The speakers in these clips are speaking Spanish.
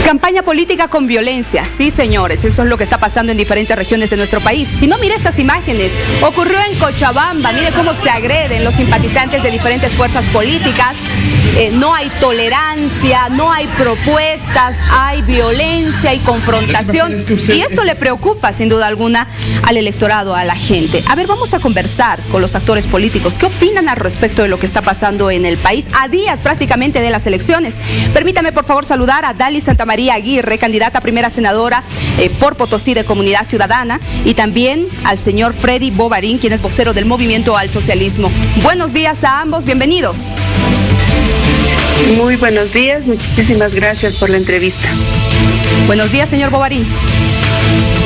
Campaña política con violencia. Sí, señores, eso es lo que está pasando en diferentes regiones de nuestro país. Si no, mire estas imágenes. Ocurrió en Cochabamba. Mire cómo se agreden los simpatizantes de diferentes fuerzas políticas. No hay tolerancia, no hay propuestas, hay violencia y confrontación. Y esto le preocupa, sin duda alguna, al electorado, a la gente. A ver, vamos a conversar con los actores políticos. ¿Qué opinan al respecto de lo que está pasando en el país a días prácticamente de las elecciones? Permítame, por favor, saludar a Daly Santamaría Aguirre, candidata a primera senadora por Potosí de Comunidad Ciudadana, y también al señor Freddy Bovarín, quien es vocero del Movimiento al Socialismo. Buenos días a ambos, bienvenidos. Muy buenos días, muchísimas gracias por la entrevista. Buenos días, señor Bovarín.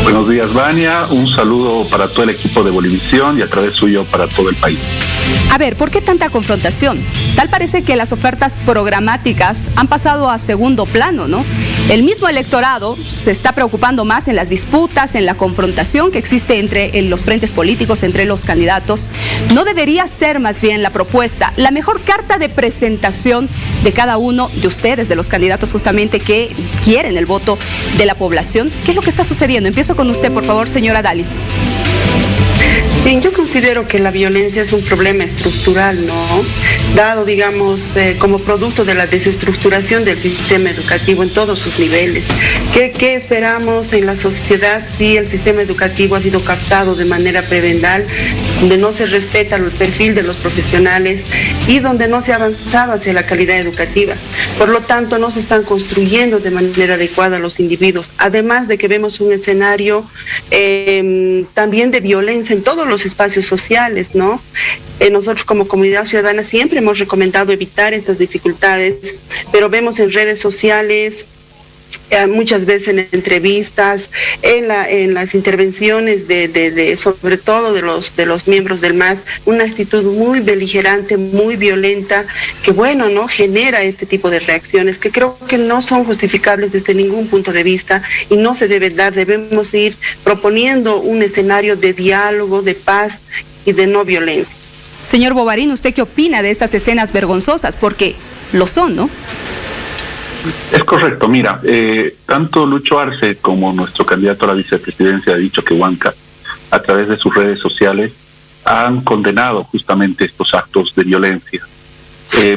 Buenos días, Vania. Un saludo para todo el equipo de Bolivisión y a través suyo para todo el país. A ver, ¿por qué tanta confrontación? Tal parece que las ofertas programáticas han pasado a segundo plano, ¿no? El mismo electorado se está preocupando más en las disputas, en la confrontación que existe entre los frentes políticos, entre los candidatos. ¿No debería ser más bien la propuesta, la mejor carta de presentación de cada uno de ustedes, de los candidatos justamente que quieren el voto de la población? ¿Qué es lo que está sucediendo? Empiezo con usted, por favor, señora Daly. Bien, yo considero que la violencia es un problema estructural, ¿no? Dado, digamos, como producto de la desestructuración del sistema educativo en todos sus niveles. ¿Qué esperamos en la sociedad si el sistema educativo ha sido captado de manera prebendal, donde no se respeta el perfil de los profesionales y donde no se ha avanzado hacia la calidad educativa? Por lo tanto, no se están construyendo de manera adecuada los individuos. Además de que vemos un escenario también de violencia en todos los espacios sociales, ¿no? Nosotros como comunidad ciudadana siempre hemos recomendado evitar estas dificultades, pero vemos en redes sociales, muchas veces en entrevistas, en las intervenciones sobre todo de los miembros del MAS, una actitud muy beligerante, muy violenta, que bueno, ¿no? Genera este tipo de reacciones que creo que no son justificables desde ningún punto de vista y no se debe dar. Debemos ir proponiendo un escenario de diálogo, de paz y de no violencia. Señor Bovarín, ¿usted qué opina de estas escenas vergonzosas? Porque lo son, ¿no? Es correcto, mira, tanto Lucho Arce como nuestro candidato a la vicepresidencia de dicho que Huanca, a través de sus redes sociales, han condenado justamente estos actos de violencia.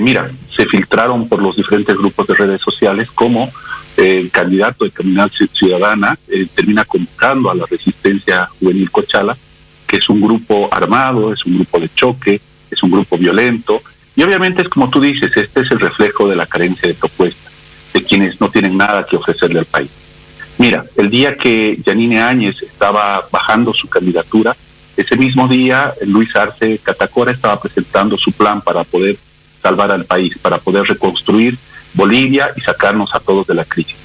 Mira, se filtraron por los diferentes grupos de redes sociales como el candidato de Comunidad Ciudadana termina convocando a la Resistencia Juvenil Cochala, que es un grupo armado, es un grupo de choque, es un grupo violento, y obviamente es como tú dices, este es el reflejo de la carencia de propuestas de quienes no tienen nada que ofrecerle al país. Mira, el día que Yanine Áñez estaba bajando su candidatura, ese mismo día Luis Arce Catacora estaba presentando su plan para poder salvar al país, para poder reconstruir Bolivia y sacarnos a todos de la crisis.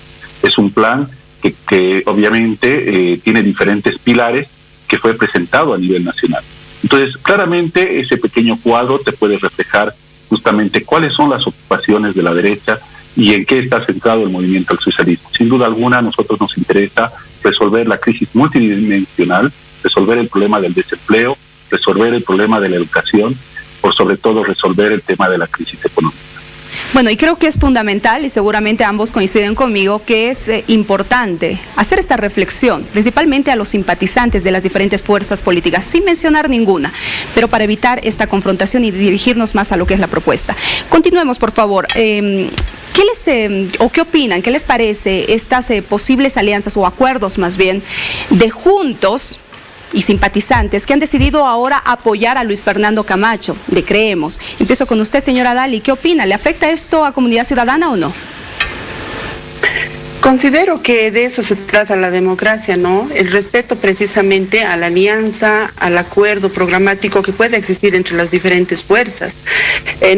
Es un plan que obviamente tiene diferentes pilares que fue presentado a nivel nacional. Entonces, claramente ese pequeño cuadro te puede reflejar justamente cuáles son las ocupaciones de la derecha y en qué está centrado el movimiento al socialismo. Sin duda alguna, a nosotros nos interesa resolver la crisis multidimensional, resolver el problema del desempleo, resolver el problema de la educación, por sobre todo resolver el tema de la crisis económica. Bueno, y creo que es fundamental, y seguramente ambos coinciden conmigo, que es importante hacer esta reflexión, principalmente a los simpatizantes de las diferentes fuerzas políticas, sin mencionar ninguna, pero para evitar esta confrontación y dirigirnos más a lo que es la propuesta. Continuemos, por favor. ¿Qué opinan? ¿Qué les parece estas posibles alianzas o acuerdos, más bien, de juntos y simpatizantes que han decidido ahora apoyar a Luis Fernando Camacho, de Creemos? Empiezo con usted, señora Daly. ¿Qué opina? ¿Le afecta esto a Comunidad Ciudadana o no? Considero que de eso se trata la democracia, ¿no? El respeto precisamente a la alianza, al acuerdo programático que puede existir entre las diferentes fuerzas.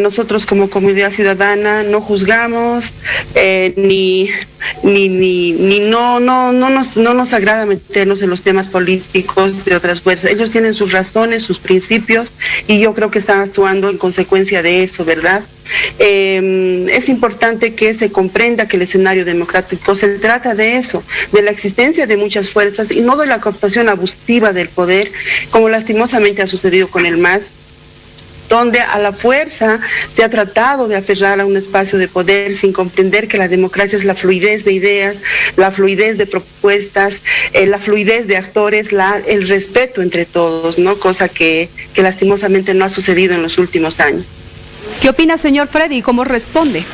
Nosotros como comunidad ciudadana no juzgamos, no nos agrada meternos en los temas políticos de otras fuerzas. Ellos tienen sus razones, sus principios, y yo creo que están actuando en consecuencia de eso, ¿verdad? Es importante que se comprenda que el escenario democrático se trata de eso, de la existencia de muchas fuerzas y no de la cooptación abusiva del poder, como lastimosamente ha sucedido con el MAS. donde a la fuerza se ha tratado de aferrar a un espacio de poder sin comprender que la democracia es la fluidez de ideas, la fluidez de propuestas, la fluidez de actores, el respeto entre todos, ¿no? Cosa que lastimosamente no ha sucedido en los últimos años. ¿Qué opina, señor Freddy, y cómo responde?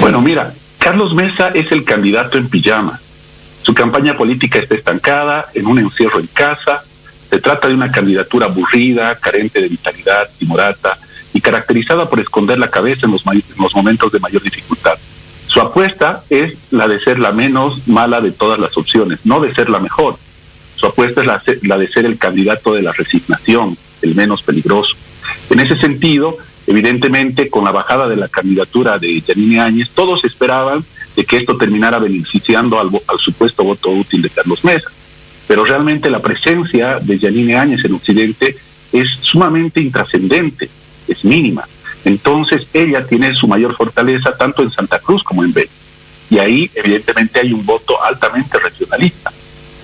Bueno, mira, Carlos Mesa es el candidato en pijama. Su campaña política está estancada en un encierro en casa. Se trata de una candidatura aburrida, carente de vitalidad, timorata y caracterizada por esconder la cabeza en los momentos de mayor dificultad. Su apuesta es la de ser la menos mala de todas las opciones, no de ser la mejor. Su apuesta es la de ser el candidato de la resignación, el menos peligroso. En ese sentido, evidentemente, con la bajada de la candidatura de Yanine Áñez, todos esperaban de que esto terminara beneficiando al supuesto voto útil de Carlos Mesa. Pero realmente la presencia de Yanine Áñez en Occidente es sumamente intrascendente, es mínima. Entonces ella tiene su mayor fortaleza tanto en Santa Cruz como en Beni. Y ahí evidentemente hay un voto altamente regionalista.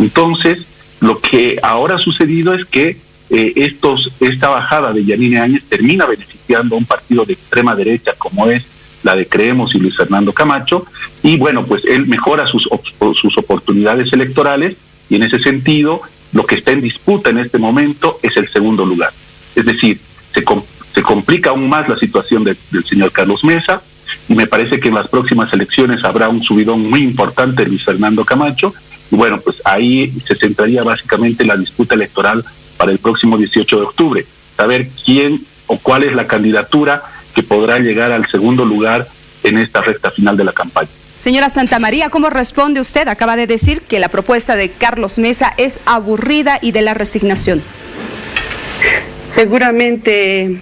Entonces lo que ahora ha sucedido es que esta bajada de Yanine Áñez termina beneficiando a un partido de extrema derecha como es la de Creemos y Luis Fernando Camacho, y bueno, pues él mejora sus oportunidades electorales, y en ese sentido lo que está en disputa en este momento es el segundo lugar. Es decir, se complica aún más la situación del señor Carlos Mesa, y me parece que en las próximas elecciones habrá un subidón muy importante de Luis Fernando Camacho, y bueno, pues ahí se centraría básicamente la disputa electoral para el próximo 18 de octubre, saber quién o cuál es la candidatura que podrá llegar al segundo lugar en esta recta final de la campaña. Señora Santamaría, ¿cómo responde usted? Acaba de decir que la propuesta de Carlos Mesa es aburrida y de la resignación. Seguramente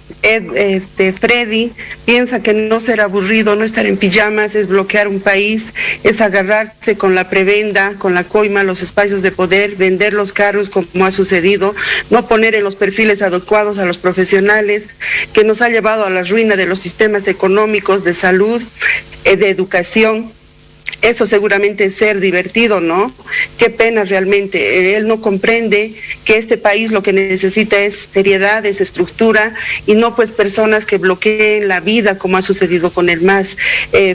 Freddy piensa que no ser aburrido, no estar en pijamas es bloquear un país, es agarrarse con la prebenda, con la coima, los espacios de poder, vender los carros como ha sucedido, no poner en los perfiles adecuados a los profesionales, que nos ha llevado a la ruina de los sistemas económicos, de salud, de educación. Eso seguramente es ser divertido, ¿no? Qué pena realmente. Él no comprende que este país lo que necesita es seriedad, es estructura, y no pues personas que bloqueen la vida como ha sucedido con el MAS.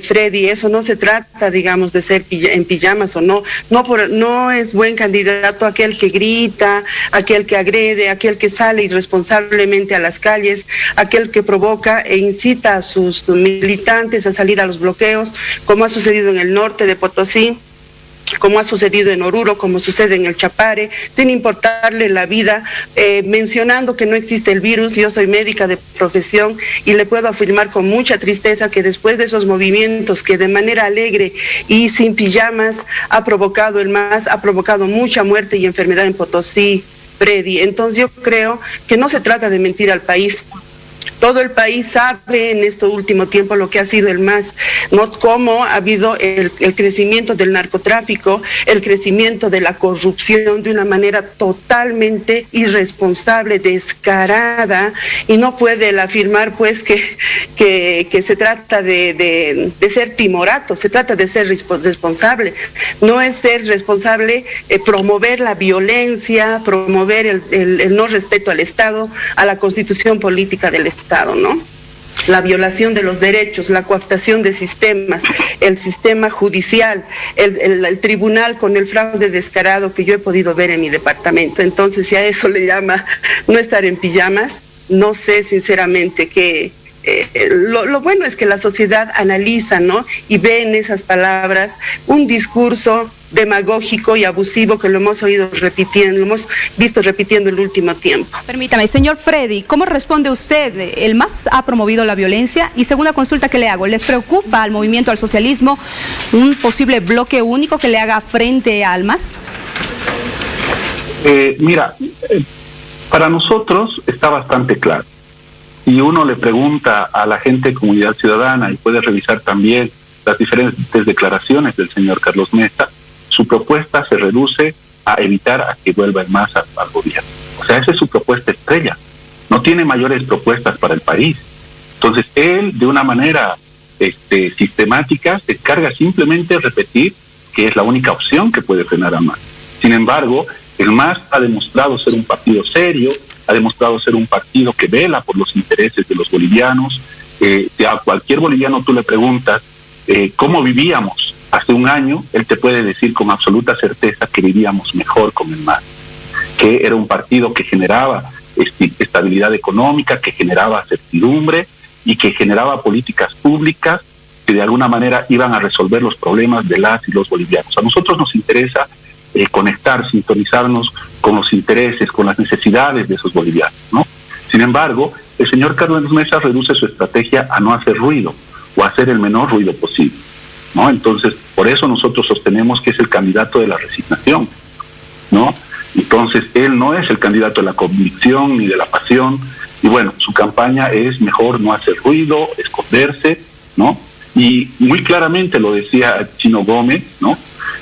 Freddy, eso no se trata, digamos, de ser en pijamas o no. No es buen candidato aquel que grita, aquel que agrede, aquel que sale irresponsablemente a las calles, aquel que provoca e incita a sus militantes a salir a los bloqueos, como ha sucedido en el norte de Potosí, como ha sucedido en Oruro, como sucede en el Chapare, sin importarle la vida, mencionando que no existe el virus. Yo soy médica de profesión y le puedo afirmar con mucha tristeza que después de esos movimientos que de manera alegre y sin pijamas ha provocado el MAS, ha provocado mucha muerte y enfermedad en Potosí, Freddy. Entonces yo creo que no se trata de mentir al país. Todo el país sabe en este último tiempo lo que ha sido el MAS, ¿no? Cómo ha habido el crecimiento del narcotráfico, el crecimiento de la corrupción de una manera totalmente irresponsable, descarada, y no puede él afirmar pues que se trata de ser timorato, se trata de ser responsable. No es ser responsable promover la violencia, promover el no respeto al Estado, a la constitución política del Estado, ¿no? La violación de los derechos, la cooptación de sistemas, el sistema judicial, el tribunal con el fraude descarado que yo he podido ver en mi departamento. Entonces, si a eso le llama no estar en pijamas, no sé sinceramente qué. Lo bueno es que la sociedad analiza, ¿no? Y ve en esas palabras un discurso demagógico y abusivo que lo hemos oído repitiendo, lo hemos visto repitiendo el último tiempo. Permítame, señor Freddy, ¿cómo responde usted? ¿El MAS ha promovido la violencia? Y segunda consulta que le hago, ¿le preocupa al movimiento al socialismo un posible bloque único que le haga frente al MAS? Mira, para nosotros está bastante claro. Y uno le pregunta a la gente de Comunidad Ciudadana, y puede revisar también las diferentes declaraciones del señor Carlos Mesa, su propuesta se reduce a evitar a que vuelva el MAS al gobierno. O sea, esa es su propuesta estrella. No tiene mayores propuestas para el país. Entonces, él, de una manera sistemática, se encarga simplemente de repetir que es la única opción que puede frenar a MAS. Sin embargo, el MAS ha demostrado ser un partido serio, ha demostrado ser un partido que vela por los intereses de los bolivianos. A cualquier boliviano tú le preguntas cómo vivíamos hace un año, él te puede decir con absoluta certeza que vivíamos mejor con el MAS, que era un partido que generaba estabilidad económica, que generaba certidumbre y que generaba políticas públicas que de alguna manera iban a resolver los problemas de las y los bolivianos. A nosotros nos interesa conectar, sintonizarnos con los intereses, con las necesidades de esos bolivianos, ¿no? Sin embargo, el señor Carlos Mesa reduce su estrategia a no hacer ruido o a hacer el menor ruido posible, ¿no? Entonces, por eso nosotros sostenemos que es el candidato de la resignación, ¿no? Entonces, él no es el candidato de la convicción ni de la pasión, y bueno, su campaña es mejor no hacer ruido, esconderse, ¿no? Y muy claramente lo decía Chino Gómez, ¿no?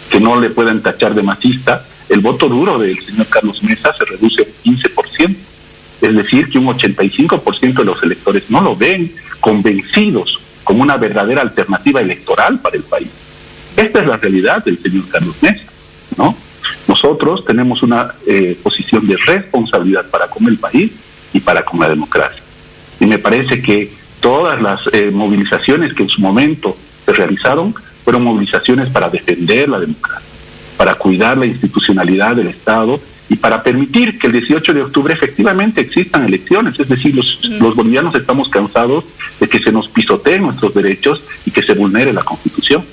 Que no le pueden tachar de machista. El voto duro del señor Carlos Mesa se reduce un 15%, es decir, que un 85% de los electores no lo ven convencidos como una verdadera alternativa electoral para el país. Esta es la realidad del señor Carlos Mesa, ¿no? Nosotros tenemos una posición de responsabilidad para con el país y para con la democracia. Y me parece que todas las movilizaciones que en su momento se realizaron fueron movilizaciones para defender la democracia, para cuidar la institucionalidad del Estado y para permitir que el 18 de octubre efectivamente existan elecciones. Es decir, los bolivianos estamos cansados de que se nos pisoteen nuestros derechos y que se vulnere la Constitución.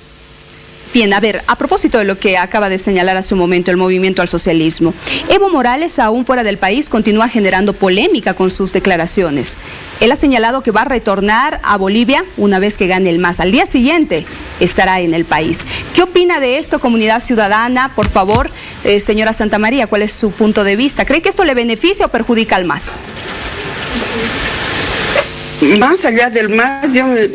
Bien, a ver, a propósito de lo que acaba de señalar hace un momento el movimiento al socialismo, Evo Morales, aún fuera del país, continúa generando polémica con sus declaraciones. Él ha señalado que va a retornar a Bolivia una vez que gane el MAS. Al día siguiente estará en el país. ¿Qué opina de esto, comunidad ciudadana? Por favor, señora Santamaría, ¿cuál es su punto de vista? ¿Cree que esto le beneficia o perjudica al MAS? Más allá del MAS,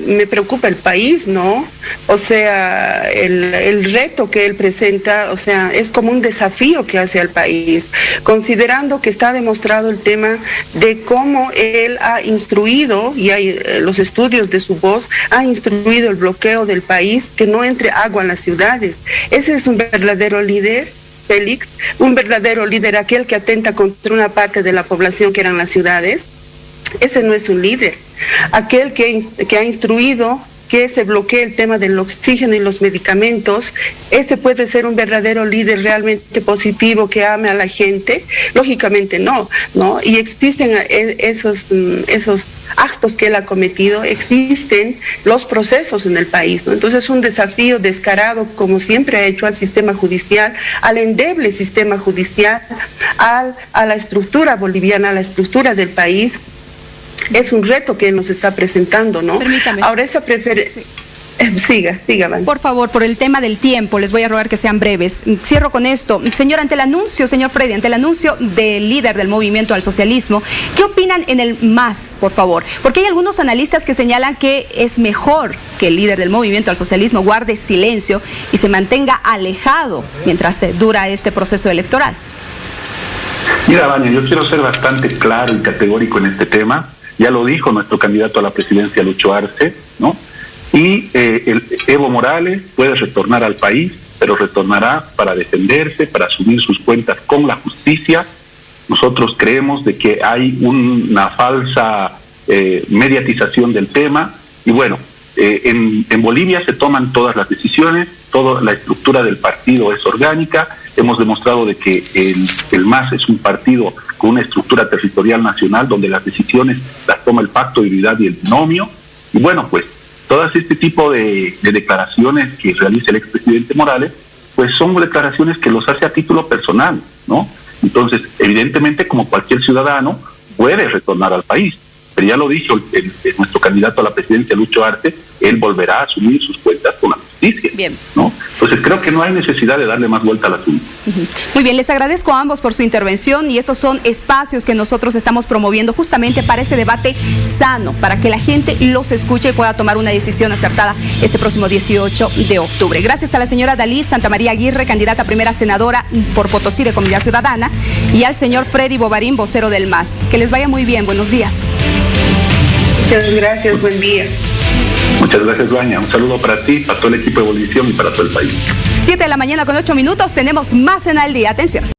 me preocupa el país, ¿no? O sea, el reto que él presenta, o sea, es como un desafío que hace al país, considerando que está demostrado el tema de cómo él ha instruido, y hay los estudios de su voz, ha instruido el bloqueo del país, que no entre agua en las ciudades. Ese es un verdadero líder, Félix, un verdadero líder, aquel que atenta contra una parte de la población que eran las ciudades. Ese no es un líder. Aquel que ha instruido que se bloquee el tema del oxígeno y los medicamentos, ese puede ser un verdadero líder realmente positivo que ame a la gente. Lógicamente no, y existen esos actos que él ha cometido, existen los procesos en el país, ¿no? Entonces es un desafío descarado, como siempre ha hecho, al sistema judicial, al endeble sistema judicial, a la estructura boliviana, a la estructura del país. Es un reto que nos está presentando, ¿no? Permítame. Ahora esa preferencia... Siga, Van. Por favor, por el tema del tiempo, les voy a rogar que sean breves. Cierro con esto. Señor, señor Freddy, ante el anuncio del líder del movimiento al socialismo, ¿qué opinan en el MAS, por favor? Porque hay algunos analistas que señalan que es mejor que el líder del movimiento al socialismo guarde silencio y se mantenga alejado mientras dura este proceso electoral. Mira, Vania, yo quiero ser bastante claro y categórico en este tema. Ya lo dijo nuestro candidato a la presidencia, Lucho Arce, ¿no? Y Evo Morales puede retornar al país, pero retornará para defenderse, para asumir sus cuentas con la justicia. Nosotros creemos de que hay una falsa mediatización del tema. Y bueno, en Bolivia se toman todas las decisiones, toda la estructura del partido es orgánica. Hemos demostrado de que el MAS es un partido con una estructura territorial nacional donde las decisiones las toma el Pacto de Unidad y el Binomio. Y bueno, pues todas este tipo de declaraciones que realiza el expresidente Morales, pues son declaraciones que los hace a título personal, ¿no? Entonces, evidentemente, como cualquier ciudadano, puede retornar al país. Pero ya lo dijo nuestro candidato a la presidencia, Lucho Arce, él volverá a asumir sus cuentas con la justicia. Bien. ¿No? Entonces creo que no hay necesidad de darle más vuelta al asunto. Muy bien, les agradezco a ambos por su intervención y estos son espacios que nosotros estamos promoviendo justamente para ese debate sano, para que la gente los escuche y pueda tomar una decisión acertada este próximo 18 de octubre. Gracias a la señora Dalí Santamaría Aguirre, candidata a primera senadora por Potosí de Comunidad Ciudadana, y al señor Freddy Bovarín, vocero del MAS. Que les vaya muy bien, buenos días. Muchas gracias, buen día. Muchas gracias, Vania. Un saludo para ti, para todo el equipo de Bolivisión y para todo el país. 7 de la mañana con 8 minutos, tenemos más en Al Día. Atención.